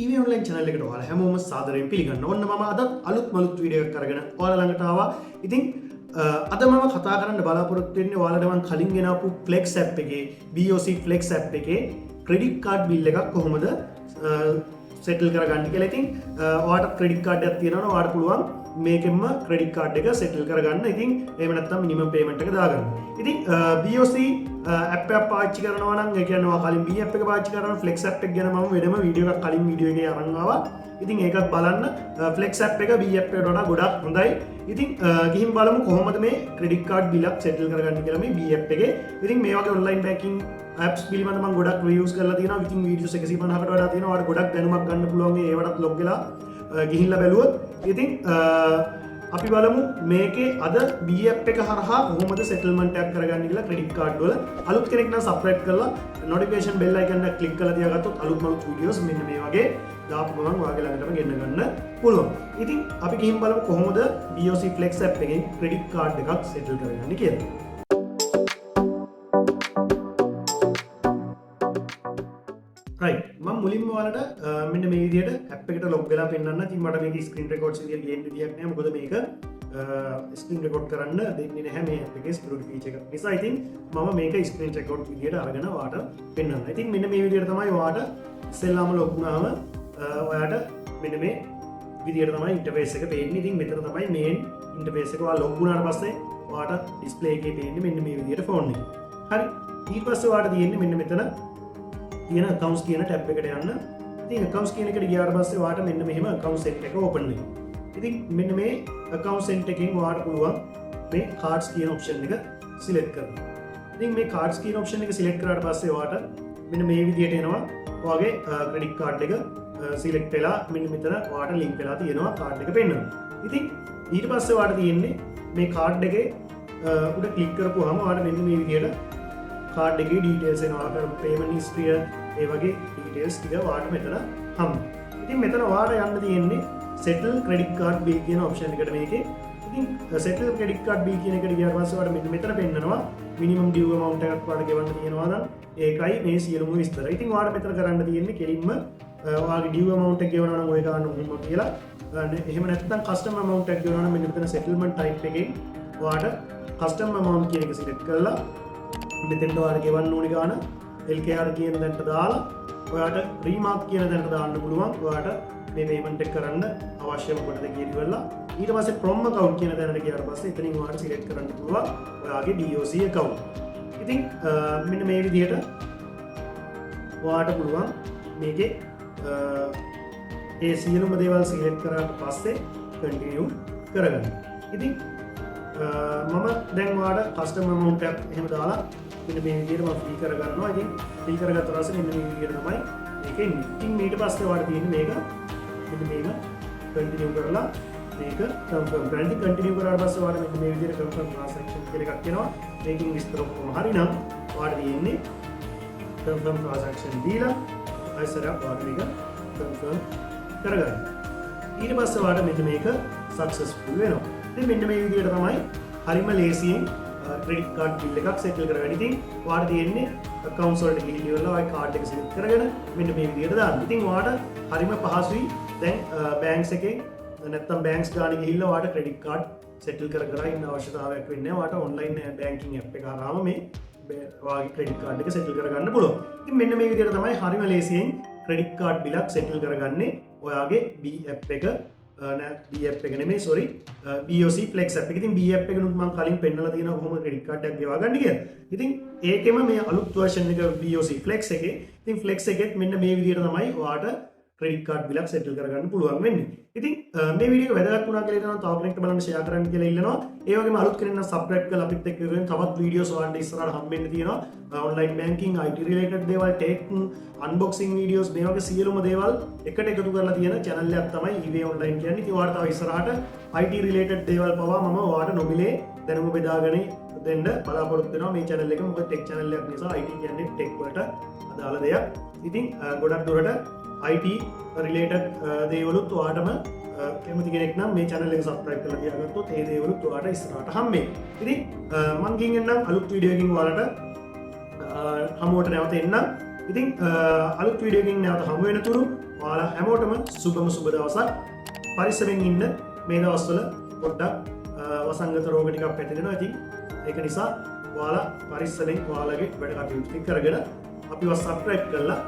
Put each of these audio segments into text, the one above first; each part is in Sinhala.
EV online channel එකට ඔයාලා හැමෝම සාදරයෙන් පිළිගන්න. ඔන්න මම අද අලුත් මලුත් වීඩියෝ එකක් අරගෙන ඔයාලා ළඟට ආවා. ඉතින් අද මම කතා කරන්න බලාපොරොත්තු වෙන්නේ ඔයාලට මම කලින් ගෙනාපු Flex app එකේ BOC Flex app එකේ credit card bill එකක් කොහොමද settle කරගන්න කියලා. ඉතින් ඔයාලට credit card එකක් තියෙනවා නම් ඔයාලට පුළුවන් මේකෙන්ම credit card එක settle කරගන්න. ඉතින් එහෙම නැත්නම් minimum payment එක දාගන්න. ඉතින් BOC app එක පාවිච්චි කරනවා නම් ඒ කියන්නේ ඔයා කලින් B app එක පාවිච්චි කරනවා නම් Flex app එක ගැන මම වෙනම වීඩියෝ එකක් කලින් වීඩියෝ එකේ අරන් ආවා. ඉතින් ඒකත් බලන්න. Flex app එක B app එකට වඩා ගොඩක් හොඳයි. ඉතින් ගිහින් බලමු කොහොමද මේ credit card bill එක settle කරගන්න කියලා මේ B app එකේ. ඉතින් මේ වගේ online banking apps පිළිබඳව මම ගොඩක් reviews කරලා තියෙනවා. ඉතින් videos 150කට වඩා තියෙනවා. ඔයාලට ගොඩක් දැනුමක් ගන්න පුළුවන් ඒවටත් log වෙලා ගිහිල්ලා බැලුවොත්. ඉතින් අපි බලමු මේකේ අද B app එක හරහා කොහොමද settlement එකක් කරගන්න කියලා credit card වල. අලුත් කෙනෙක් නම් subscribe කරලා notification bell icon එක click කරලා තියාගත්තොත් අලුත් මලුත් videos මෙන්න මේ වගේ දාපු ගමන් ඔයාගේ ළඟටම ගෙන්න ගන්න පුළුවන්. ඉතින් අපි ගිහින් බලමු කොහොමද BOC Flex app එකෙන් credit card එකක් settle කරගන්නේ කියලා. right මම මුලින්ම ඔයාලට මෙන්න මේ විදිහට app එකට log වෙලා පෙන්නන්න. ඉතින් මට මේක screen records විදියට ලියන්න විදියක් නෑ. මොකද මේක screen record කරන්න දෙන්නේ නැහැ මේ app එකේ security feature එක නිසා. ඉතින් මම මේක screen record විදියට අරගෙන ඔයාලට පෙන්නන්න. ඉතින් මෙන්න මේ විදියට තමයි ඔයාලට ඉස්සෙල්ලාම log වුණාම ඔයාලට මෙන්න මේ විදියට තමයි interface එක පේන්නේ. ඉතින් මෙතන තමයි main interface එක. ඔයාලා log වුණාට පස්සේ ඔයාලට display එකේ පේන්නේ මෙන්න මේ විදියට phone එක. හරි. ඊට පස්සේ ඔයාලට තියෙන්නේ මෙන්න මෙතන තියෙන accounts කියන tab එකට යන්න. ඉතින් accounts කියන එකට ගියාට පස්සේ ඔයාලට මෙන්න මෙහෙම account set එක open වෙනවා. ඉතින් මෙන්න මේ account set එකෙන් ඔයාලට පුළුවන් මේ cards කියන option එක select කරන්න. ඉතින් මේ cards කියන option එක select කරාට පස්සේ ඔයාලට මෙන්න මේ විදියට එනවා. ඔයාගේ credit card එක select වෙලා මෙන්න මෙතන ඔයාලට link වෙලා තියෙනවා card එක පෙන්වනවා. ඉතින් ඊට පස්සේ ඔයාලට තියෙන්නේ මේ card එකේ උඩ click කරපුවාම ඔයාලට මෙන්න මේ විදියට card එකේ details එනවා. payment history ඒ වගේ details ටික ඔයාලට මෙතන හම්බ. ඉතින් මෙතන ඔයාලට යන්න තියෙන්නේ settle credit card bill කියන option එකට මේකේ. ඉතින් settle credit card bill කියන එකට ගියාට පස්සේ ඔයාලට මෙතන පෙන්නනවා minimum due amount එකක් ඔයාලට ගෙවන්න තියෙනවා නම් ඒකයි මේ සියලුම විස්තර. ඉතින් ඔයාලට මෙතන කරන්න තියෙන්නේ කෙලින්ම ඔයාගේ due amount එක ගෙවනවා නම් ඔය ගන්න උඹ කියලා. එහෙම නැත්නම් custom amount එකක් ගෙවනවා නම් මෙන්න මෙතන settlement type එකෙන් ඔයාලට custom amount කියන එක select කරලා මෙතෙන්ට ඔයාලට ගෙවන්න ඕනි ගාන LKR කියන තැනට දාලා ඔයාලට remark කියන තැනට දාන්න පුළුවන්. ඔයාලට මේ payment එක කරන්න අවශ්‍යම කොටද කියලා ඉවරලා ඊට පස්සේ from account කියන තැනට ගියාට පස්සේ එතනින් ඔයාලට select කරන්න පුළුවන් ඔයාගේ BOC account. ඉතින් මෙන්න මේ විදිහට ඔයාලට පුළුවන් මේකේ ඒ සියලුම දේවල් select කරාට පස්සේ continue කරගන්න. ඉතින් මම දැන් ඔයාලට custom amount එකක් එහෙම දාලා මෙන්න මේ විදිහට මම fill කරගන්නවා. ඉතින් fill කරගත්ත පස්සේ මෙන්න මේ විදිහට තමයි මේක එන්නේ. ඉතින් ඊට පස්සේ ඔයාලට තියෙන්නේ මේක මෙන්න මේක continue කරලා මේක confirm කරන්න. ඉතින් continue කරාට පස්සේ ඔයාලට මෙන්න මේ විදිහට confirm transaction කියලා එකක් එනවා. මේකෙන් විස්තර ඔක්කොම හරිනම් ඔයාලට තියෙන්නේ confirm transaction දීලා අයිසරක් ඔයාලට මේක confirm කරගන්න. ඊට පස්සේ ඔයාලට මෙන්න මේක successful වෙනවා. ඉතින් මෙන්න මේ විදිහට තමයි හරිම ලේසියෙන් credit card bill එකක් settle කරගන්න. ඉතින් ඔයාලට තියෙන්නේ accounts වලට ගිහින් ඉවරලා ඔය card එක select කරගෙන මෙන්න මේ විදිහට දාන්න. ඉතින් ඔයාලට හරිම පහසුයි දැන් banks එකේ නැත්තම් banks ගානේ ගිහිල්ලා ඔයාලට credit card settle කර ඉන්න අවශ්‍යතාවයක් වෙන්නේ නැහැ. ඔයාලට online banking app එක හරහාම මේ ඔයාගේ credit card එක settle කරගන්න පුළුවන්. ඉතින් මෙන්න මේ විදිහට තමයි හරිම ලේසියෙන් credit card bill එකක් settle කරගන්නේ ඔයාගේ B app එක B app එක නෙමෙයි sorry BOC Flex app එක. ඉතින් B app එකනුත් මම කලින් පෙන්නලා තියෙනවා කොහොමද credit card එකක් ගෙවා ගන්න කියලා. ඉතින් ඒකෙම මේ අලුත් version එක BOC Flex එකේ. ඉතින් Flex එකෙත් මෙන්න මේ විදිහට තමයි ඔයාලට credit card bill එකක් settle කරගන්න පුළුවන් වෙන්නේ. ඉතින් මේ වීඩියෝ එක වැදගත් වුණා කියලා හිතනවා. තව කෙනෙක්ට බලන්න share කරන්න කියලා ඉල්ලනවා. ඒ වගේම අලුත් කෙනෙක් නම් subscribe කරලා අපිත් එක්ක ඉන්න තවත් වීඩියෝස් ඔයාලට ඉස්සරහට හම්බෙන්න තියෙනවා. online banking IT related දේවල් tech unboxing videos මේ වගේ සියලුම දේවල් එකට එකතු කරලා තියෙන channel එකක් තමයි EV online කියන්නේ. ඉතින් ඔයාලට තව ඉස්සරහට IT related දේවල් පවා මම ඔයාලට නොමිලේ දැනුම බෙදාගෙන දෙන්න බලාපොරොත්තු වෙනවා මේ channel එක. මොකද tech channel එකක් නිසා IT කියන්නේ tech වලට අදාළ දෙයක්. ඉතින් ගොඩක් දුරට IT related දේවලුත් ඔයාටම කැමති කෙනෙක් නම් මේ channel එක subscribe කරලා තියාගත්තොත් ඒ දේවලුත් ඔයාට ඉස්සරහට හම්බෙයි. ඉතින් මම ගිහින් එන්නම් අලුත් වීඩියෝ එකකින් ඔයාලට හමුවට නැවත එන්නම්. ඉතින් අලුත් වීඩියෝ එකකින් නැවත හමු වෙනතුරු ඔයාලා හැමෝටම සුබම සුබ දවසක්. පරිස්සමෙන් ඉන්න. මේ දවස්වල පොඩ්ඩක් වසංගත රෝග ටිකක් පැතිරෙනවා. ඉතින් ඒක නිසා ඔයාලා පරිස්සමෙන් ඔයාලගේ වැඩ කටයුතු කරගෙන අපිව සබ්ස්ක්‍රයිබ් කරලා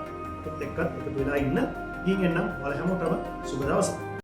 එක්කත් එකතු වෙලා ඉන්න. ඉතින් එන්නම් ඔයාලා හැමෝටම සුබ දවසක්.